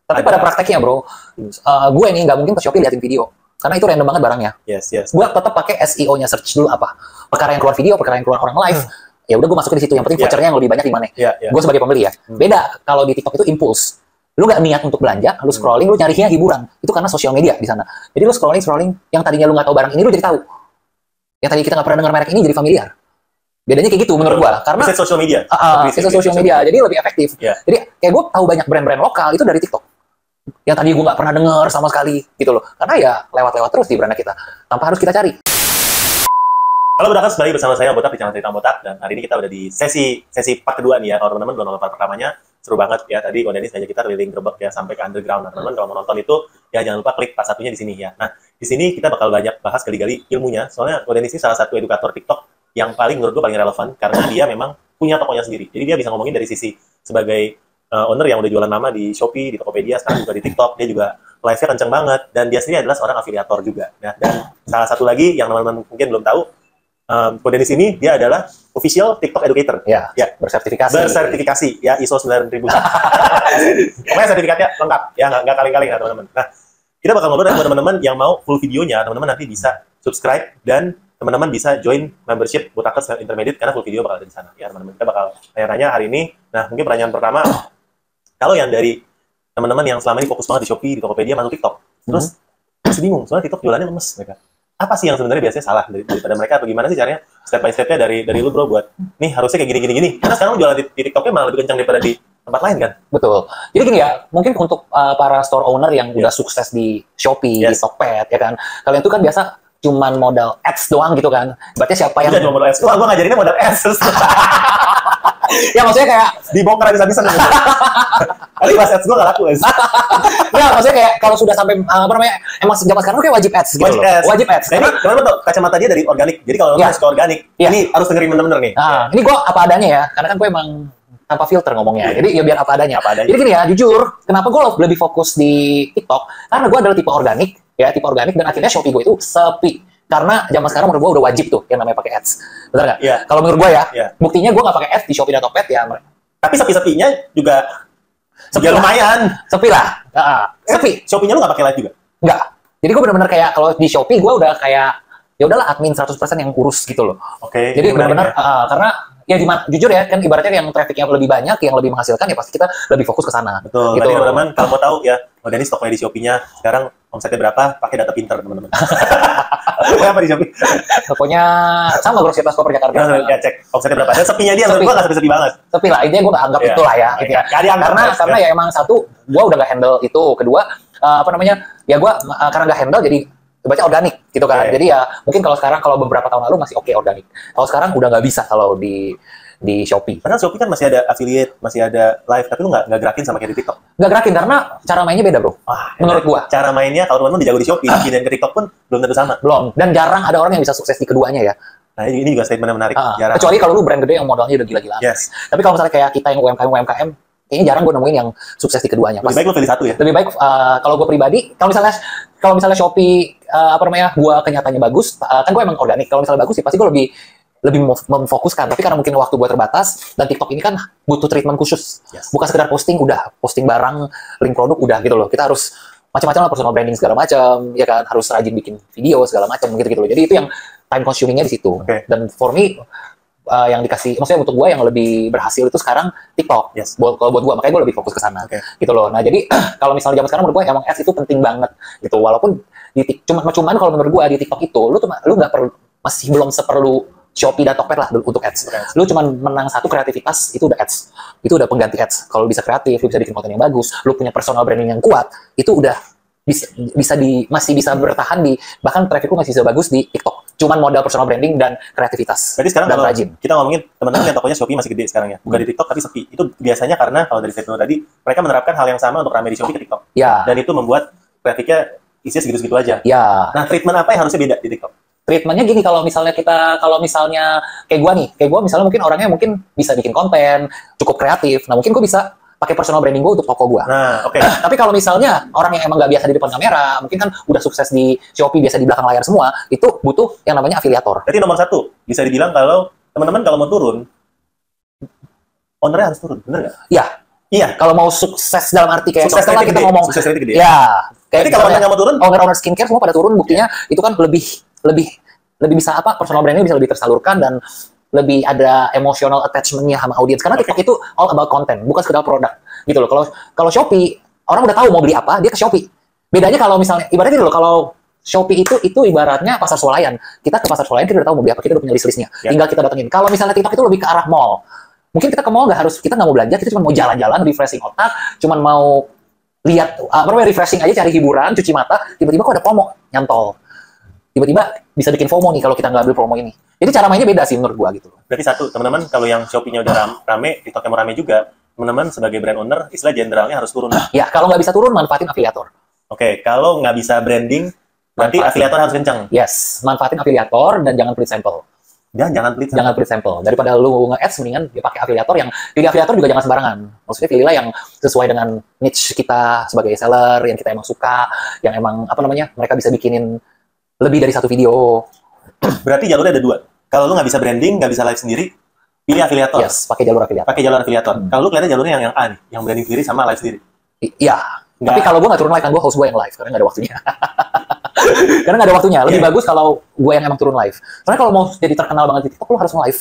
Tapi pada prakteknya bro, gue nih nggak mungkin ke Shopee liatin video. Karena itu random banget barangnya. Yes. Gue tetap pakai SEO-nya, search dulu apa. Perkara yang keluar video, perkara yang keluar orang live. Ya udah gue masukin di situ. Yang penting vouchernya yang lebih banyak di mana. Gue sebagai pembeli ya. Beda kalau di TikTok itu impuls. Lu nggak niat untuk belanja, lu scrolling, lu nyarinya hiburan. Itu karena sosial media di sana. Jadi lu scrolling, yang tadinya lu nggak tahu barang ini, lu jadi tahu. Yang tadi kita nggak pernah dengar merek ini jadi familiar. Bedanya kayak gitu menurut gua, karena bisa social media. Bisa social media, jadi lebih efektif. Jadi kayak gua tahu banyak brand-brand lokal itu dari TikTok. Yang tadi gua nggak pernah dengar sama sekali gitu loh. Karena ya lewat-lewat terus di brandnya kita, tanpa harus kita cari. Halo Botakas, kembali bersama saya Botak di channel Cerita Botak, dan hari ini kita udah di sesi part kedua nih ya. Kalau teman-teman belum nonton part pertamanya, seru banget ya. Tadi Dennis ngajak kita keliling gerbek ya sampai ke underground. Nah, teman-teman kalau mau nonton itu ya jangan lupa klik part satunya di sini ya. Nah, di sini kita bakal banyak bahas gali-gali ilmunya. Soalnya Dennis ini salah satu edukator TikTok yang paling menurut gue paling relevan karena dia memang punya tokonya sendiri. Jadi dia bisa ngomongin dari sisi sebagai owner yang udah jualan lama di Shopee, di Tokopedia, sekarang juga di TikTok. Dia juga live-nya kenceng banget dan dia sendiri adalah seorang afiliator juga. Nah, dan salah satu lagi yang teman-teman mungkin belum tahu, Dennis ini dia adalah official TikTok educator. Ya, bersertifikasi ya, ISO 9000. Pokoknya sertifikatnya lengkap ya, nggak kaleng-kaleng ya teman-teman. Nah, kita bakal ngobrol dengan teman-teman yang mau full videonya. Teman-teman nanti bisa subscribe dan teman-teman bisa join membership Botakas Intermediate karena full video bakal ada di sana. Ya teman-teman, kita bakal tanya-tanya hari ini. Nah, mungkin pertanyaan pertama, kalau yang dari teman-teman yang selama ini fokus banget di Shopee, di Tokopedia, masuk TikTok, terus masih bingung, soalnya TikTok jualannya lemes mereka. Apa sih yang sebenarnya biasanya salah daripada mereka, atau gimana sih caranya step by step-nya dari lu bro buat nih harusnya kayak gini. Karena sekarang jualan di TikToknya malah lebih kencang daripada di tempat lain kan? Betul. Jadi gini ya, mungkin untuk para store owner yang udah sukses di Shopee, di Tokped ya kan, kalian tuh kan biasa cuman modal ads doang gitu kan. Berarti siapa yang cuma modal ads? Wah, gua ngajarinnya modal ads. Ya maksudnya kayak dibongkar habis-habisan gitu. Tadi pas ads gua nggak laku ads. Ya maksudnya kayak kalau sudah sampai apa namanya, emang zaman sekarang kayak wajib ads gitu. Wajib ads. Nah, ini teman-teman tuh kacamata dia dari organik. Jadi kalau lo suka organik, ini harus dengerin bener-bener nih. Nah, ini gua apa adanya ya, karena kan gue emang tanpa filter ngomongnya. Jadi ya biar apa adanya. Jadi gini ya, jujur, kenapa gue lebih fokus di TikTok? Karena gue adalah tipe organik, dan akhirnya Shopee gue itu sepi. Karena zaman sekarang menurut gue udah wajib tuh yang namanya pakai ads. Benar nggak? Yeah. Kalau menurut gue ya, buktinya gue nggak pakai ads di Shopee dan Tokped ya. Tapi sepi-sepinya juga lumayan. Sepi lah. Sepi. Shopee-nya lu nggak pakai live juga? Nggak. Jadi gue benar-benar kayak kalau di Shopee gue udah kayak ya udahlah admin 100% yang urus gitu loh. Oke. Jadi benar-benar karena ya jujur ya kan ibaratnya yang trafficnya lebih banyak, yang lebih menghasilkan ya pasti kita lebih fokus ke sana. Betul. Gitu. Berarti teman-teman kalau mau tahu ya, Dennis tokonya di Shopee-nya sekarang omsetnya berapa? Pakai data pinter teman-teman. Apa di Shopee? Tokonya sama Grocery Store Jakarta. Ya cek omsetnya berapa. Dan sepinya dia menurut gua nggak sepi banget. Sepi lah, intinya gua nggak anggap itulah ya. Gitu ya. Karena ya emang satu, gua udah nggak handle itu. Kedua, ya gua karena nggak handle jadi baca organik gitu kan. Jadi ya mungkin kalau beberapa tahun lalu masih oke organik. Kalau sekarang udah nggak bisa kalau di Shopee. Karena Shopee kan masih ada affiliate, masih ada live, tapi lu nggak gerakin sama kayak di TikTok. Nggak gerakin karena cara mainnya beda bro. Menurut gua. Cara mainnya kalau teman-teman dijago di Shopee, dan ke TikTok pun belum tentu sama. Belum. Dan jarang ada orang yang bisa sukses di keduanya ya. Nah ini juga statement yang menarik. Kecuali kalau lu brand gede yang modalnya udah gila-gilaan. Yes. Tapi kalau misalnya kayak kita yang UMKM, kayaknya jarang gue nemuin yang sukses di keduanya. Lebih baik lu pilih satu ya? Lebih baik kalau gue pribadi, kalau misalnya Shopee gue kenyataannya bagus, kan gue emang organik. Kalau misalnya bagus sih pasti gue lebih memfokuskan. Tapi karena mungkin waktu gue terbatas dan TikTok ini kan butuh treatment khusus. Bukan sekedar posting barang, link produk udah gitu loh. Kita harus macam-macam lah, personal branding segala macam, ya kan, harus rajin bikin video segala macam gitu loh. Jadi itu yang time consumingnya di situ. Dan for me yang dikasih, maksudnya untuk gue yang lebih berhasil itu sekarang TikTok. Kalau buat gue, makanya gue lebih fokus ke sana. Gitu loh. Nah jadi kalau misalnya zaman sekarang menurut gue emang ads itu penting banget gitu. Walaupun cuman kalau menurut gue di TikTok itu lu nggak perlu, masih belum seperlu Shopee dan Tokped lah untuk ads. Lu cuma menang satu kreativitas, itu udah ads. Itu udah pengganti ads. Kalau bisa kreatif, lu bisa bikin konten yang bagus, lu punya personal branding yang kuat, itu udah masih bisa bertahan bahkan traffic lu masih bisa bagus di TikTok. Cuman modal personal branding dan kreativitas. Berarti sekarang dan kalau rajin. Kita ngomongin teman-teman yang tokonya Shopee masih gede sekarang ya, bukan di TikTok tapi sepi. Itu biasanya karena kalau dari statement tadi, mereka menerapkan hal yang sama untuk rame di Shopee ke TikTok. Ya. Dan itu membuat trafficnya isinya segitu-segitu aja. Ya. Nah, treatment apa yang harusnya beda di TikTok? Treatmentnya gini, kalau misalnya kayak gue misalnya mungkin orangnya mungkin bisa bikin konten, cukup kreatif. Nah mungkin gue bisa pakai personal branding gue untuk toko gue. Nah, Tapi kalau misalnya orang yang emang nggak biasa di depan kamera, mungkin kan udah sukses di Shopee, biasa di belakang layar semua, itu butuh yang namanya afiliator. Berarti nomor satu, bisa dibilang kalau teman-teman kalau mau turun, ownernya harus turun, bener nggak? Ya, Iya. Kalau mau sukses dalam arti kayak Sukses setelah rate kita gede. ngomong, Sukses rate gede. ya Jadi kayak kalau misalnya nggak mau turun, owner skincare semua pada turun, buktinya itu kan lebih bisa apa, personal brandnya bisa lebih tersalurkan dan lebih ada emotional attachment-nya sama audiens, karena TikTok itu all about content, bukan sekedar produk gitu loh. Kalau Shopee, orang udah tahu mau beli apa, dia ke Shopee. Bedanya kalau misalnya ibaratnya gitu loh, kalau Shopee itu ibaratnya pasar swalayan. Kita ke pasar swalayan, kita udah tahu mau beli apa, kita udah punya list-listnya. Tinggal kita datengin. Kalau misalnya TikTok itu lebih ke arah mall. Mungkin kita ke mall kita nggak mau belanja, kita cuma mau jalan-jalan, refreshing otak, cuma mau lihat refreshing aja, cari hiburan, cuci mata, tiba-tiba kok ada promo, nyantol. Tiba-tiba bisa bikin FOMO nih kalau kita nggak ambil promo ini. Jadi cara mainnya beda sih menurut gua gitu. Berarti satu, teman-teman, kalau yang Shopee-nya udah rame, TikTok-nya mau rame juga, teman-teman sebagai brand owner, istilah generalnya harus turun. Ya, kalau nggak bisa turun, manfaatin afiliator. Oke, kalau nggak bisa branding, berarti afiliator harus kencang. Yes, manfaatin afiliator dan jangan pelit sampel. Jangan pelit. Jangan pelit sampel. Daripada lu nge-ads, mendingan dia pakai afiliator yang pilih afiliator juga jangan sembarangan. Maksudnya pilihlah yang sesuai dengan niche kita sebagai seller, yang kita emang suka, yang emang apa namanya, mereka bisa bikinin lebih dari satu video. Berarti jalurnya ada dua. Kalau lu nggak bisa branding, nggak bisa live sendiri, pilih afiliator. Yes, pakai jalur afiliator. Pakai jalur afiliator. Kalau lu kelihatan jalurnya yang A nih, yang branding sendiri sama live sendiri. Iya. Tapi kalau gue nggak turun live, kan gue host gue yang live, karena nggak ada waktunya. Karena nggak ada waktunya. Lebih bagus kalau gue yang emang turun live. Soalnya kalau mau jadi terkenal banget di TikTok, lu harus live.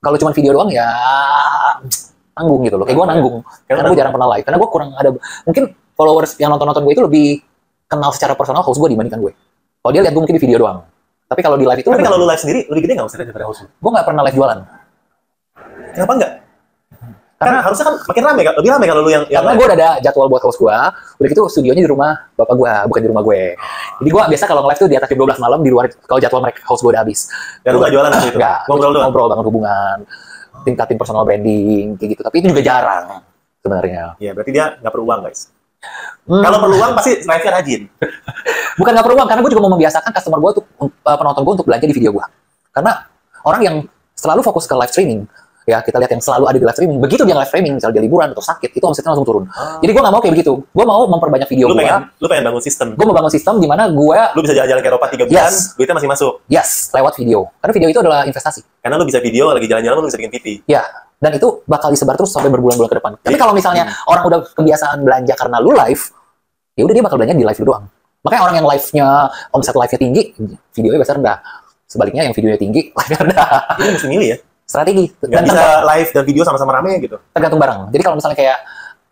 Kalau cuma video doang ya nanggung gitu loh. Kayak gue nanggung. Karena gue jarang pernah live. Karena gue kurang ada, mungkin followers yang nonton gue itu lebih kenal secara personal host gue dibandingkan gue. Kalau dia lihat gue mungkin di video doang. Tapi kalau di live itu... Tapi kalau lu live sendiri, lebih gede nggak maksudnya daripada host lu? Gue nggak pernah live jualan. Kenapa nggak? Karena harusnya kan makin rame, lebih rame kalau lu yang karena gue udah ada jadwal buat host gue, udah gitu studionya di rumah bapak gue, bukan di rumah gue. Jadi gue biasa kalau nge-live tuh di atas jam 12 malam, di luar kalau jadwal mereka host gue udah habis. Dan lu nggak jualan waktu itu? Nggak, ngobrol doang? Ngobrol banget hubungan, tingkatin personal branding, kayak gitu. Tapi itu juga jarang sebenarnya. Iya, berarti dia nggak perlu uang, guys. Kalau perlu uang, pasti live-nya rajin. Bukan nggak perlu uang, karena gue juga mau membiasakan customer gue, penonton gue untuk belanja di video gue. Karena orang yang selalu fokus ke live streaming, ya kita lihat yang selalu ada di live streaming, begitu dia live streaming, misalnya dia liburan atau sakit, itu omsetnya langsung turun. Jadi gue nggak mau kayak begitu. Gue mau memperbanyak video gue. Lu pengen bangun sistem. Gue mau bangun sistem di mana gue... Lu bisa jalan-jalan ke Eropa 3 bulan, duitnya masih masuk. Yes, lewat video. Karena video itu adalah investasi. Karena lu bisa video, lagi jalan-jalan lu bisa bikin PT. Ya, dan itu bakal disebar terus sampai berbulan-bulan ke depan. Tapi kalau misalnya orang udah kebiasaan belanja karena lu live, ya udah dia bakal belanja di live lu doang. Makanya orang yang live-nya, omset live-nya tinggi, videonya biasa rendah. Sebaliknya yang videonya tinggi, live-nya rendah. Ini mesti milih ya. Strategi. Dan bisa live dan video sama-sama rame gitu. Tergantung barang. Jadi kalau misalnya kayak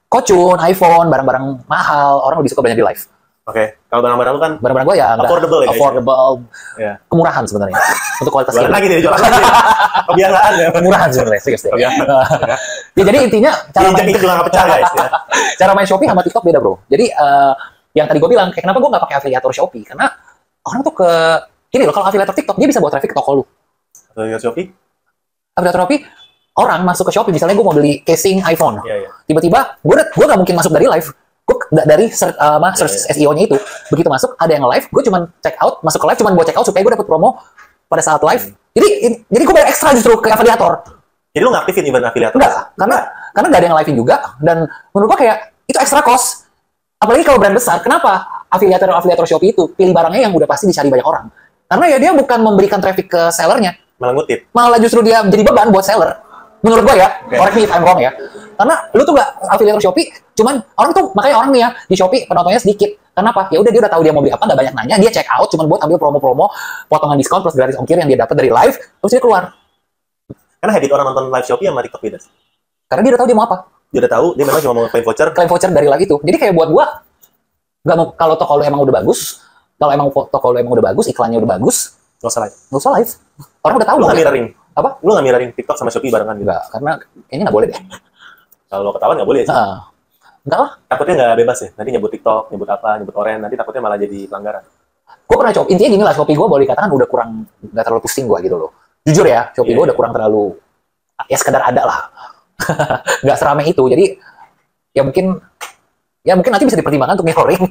Kocun, iPhone, barang-barang mahal, orang lebih suka belanja di live. Oke. Kalau barang-barang lu kan barang-barang gue ya affordable ya, affordable, ya. Kemurahan sebenarnya. Untuk kualitas jualan lagi nih, jualan lagi. Kebiasaan ya. Kemurahan sebenarnya, serius deh. Ya, jadi intinya cara main juga nggak pecah guys ya. Cara main Shopee sama TikTok beda bro. Jadi yang tadi gue bilang, kayak kenapa gue nggak pakai afiliator Shopee? Karena orang tuh gini loh, kalau afiliator TikTok dia bisa buat traffic ke toko lu. Afiliator Shopee? Afiliator Shopee, orang masuk ke Shopee, misalnya gue mau beli casing iPhone, iya. Tiba-tiba gue nggak mungkin masuk dari live, gue dari search SEO-nya itu, begitu masuk ada yang live, gue cuma check out, masuk ke live cuma buat check out supaya gue dapet promo pada saat live. Jadi gue bayar ekstra justru ke afiliator. Jadi lu nggak aktifin event afiliator? Enggak, karena nggak ada yang live-in juga, dan menurut gue kayak itu ekstra cost. Apalagi kalau brand besar, kenapa afiliator Shopee itu pilih barangnya yang udah pasti dicari banyak orang? Karena ya dia bukan memberikan traffic ke sellernya, malah ngutip. Malah justru dia menjadi beban buat seller. Menurut gue ya, correct me if I'm wrong ya. Karena lu tuh nggak afiliator Shopee, cuman orang tuh, makanya orang nih ya, di Shopee penontonnya sedikit. Kenapa? Ya udah dia udah tahu dia mau beli apa, nggak banyak nanya, dia check out cuman buat ambil promo-promo, potongan diskon plus gratis ongkir yang dia dapat dari live, terus dia keluar. Karena habit orang nonton live Shopee sama TikTok beda. Karena dia udah tahu dia mau apa. Dia udah tahu, dia memang cuma mau claim voucher dari live itu. Jadi kayak buat gua, nggak mau, kalau toko lu emang udah bagus, kalau emang toko lu emang udah bagus, iklannya udah bagus, nggak usah live. Nggak usah live. Orang udah tahu. Lu nggak mirroring? Apa? Lu nggak mirroring TikTok sama Shopee barengan gitu? Enggak, karena kayaknya nggak boleh deh. Kalau ketahuan nggak boleh sih. Enggak lah. Takutnya nggak bebas ya. Nanti nyebut TikTok, nyebut apa, nyebut Oren, nanti takutnya malah jadi pelanggaran. Gue pernah coba. Intinya gini lah, Shopee gue boleh dikatakan udah kurang, nggak terlalu pusing gue gitu loh. Jujur ya, Shopee gue udah kurang terlalu, ya sekedar ada lah. Nggak seramai itu. Jadi ya mungkin nanti bisa dipertimbangkan untuk mirroring.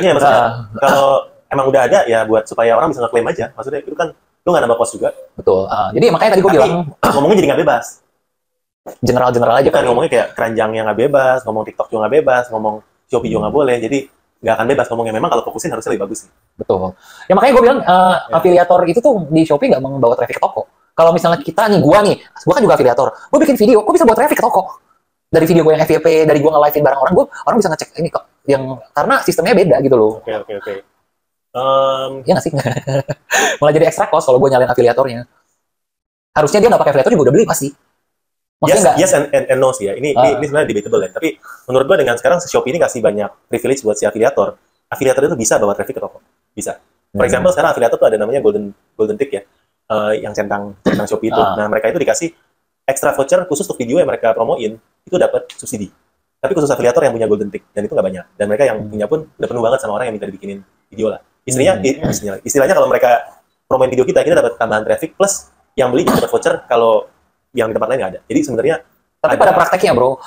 Iya, maksudnya kalau emang udah ada ya buat supaya orang bisa ngeklaim aja. Maksudnya itu kan lu nggak nambah cost juga. Betul. Jadi makanya tadi gue bilang ngomongnya jadi nggak bebas. General aja kan ngomongnya kayak keranjangnya nggak bebas, ngomong TikTok juga nggak bebas, ngomong Shopee juga nggak boleh. Jadi nggak akan bebas ngomongnya. Memang kalau fokusin harusnya lebih bagus sih. Betul. Ya makanya gue bilang afiliator itu tuh di Shopee nggak membawa traffic ke toko. Kalau misalnya kita nih, gue kan juga afiliator, gue bikin video, gue bisa buat traffic ke toko. Dari video gue yang FYP, dari gue nge-live-in barang orang bisa ngecek ini kok. Yang karena sistemnya beda gitu loh. Oke. Iya nggak sih? Malah jadi extra cost kalau gue nyalain afiliatornya. Harusnya dia nggak pakai afiliator juga udah beli pasti. Maksudnya yes and no sih ya. Ini sebenarnya debatable ya. Tapi menurut gua dengan sekarang Shopee ini kasih banyak privilege buat si afiliator. Afiliator itu bisa bawa traffic ke toko. Bisa. For example, sekarang afiliator tuh ada namanya golden tick ya. Yang centang Shopee itu. Nah, mereka itu dikasih extra voucher khusus untuk video yang mereka promoin, itu dapat subsidi. Tapi khusus afiliator yang punya golden tick, dan itu nggak banyak. Dan mereka yang punya pun udah penuh banget sama orang yang minta dibikinin video lah. Istilahnya kalau mereka promoin video kita dapat tambahan traffic, plus yang beli dapat voucher kalau yang di tempat lain nggak ada. Jadi sebenarnya tapi pada prakteknya bro,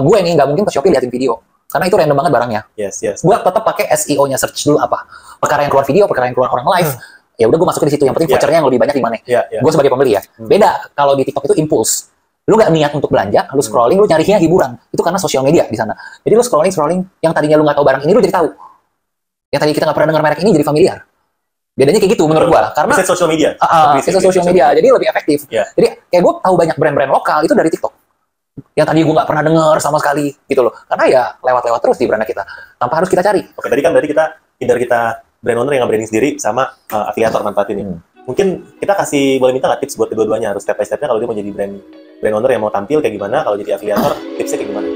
gue ini nggak mungkin ke Shopee liatin video. Karena itu random banget barangnya. Yes. Gue tetap pakai SEO-nya, search dulu apa. Perkara yang keluar video, perkara yang keluar orang live. Ya udah gue masukin di situ. Yang penting vouchernya yang lebih banyak di mana. Gue sebagai pembeli ya. Beda kalau di TikTok itu impuls. Lu nggak niat untuk belanja, lu scrolling, lu nyarinya hiburan. Itu karena sosial media di sana. Jadi lu scrolling, yang tadinya lu nggak tahu barang ini, lu jadi tahu. Yang tadi kita nggak pernah dengar merek ini jadi familiar. Bedanya kayak gitu menurut gue. Karena bisa social media. Bisa social media. Jadi lebih efektif. Jadi kayak gue tahu banyak brand-brand lokal itu dari TikTok. Yang tadi gue nggak pernah dengar sama sekali gitu loh. Karena ya lewat-lewat terus di brand kita. Tanpa harus kita cari. Oke, tadi kan berarti kita brand owner yang nge-branding sendiri sama afiliator manfaatin ini. Mungkin kita boleh minta nggak tips buat kedua-duanya, harus step by step-nya kalau dia mau jadi brand owner yang mau tampil kayak gimana, kalau jadi afiliator tipsnya kayak gimana?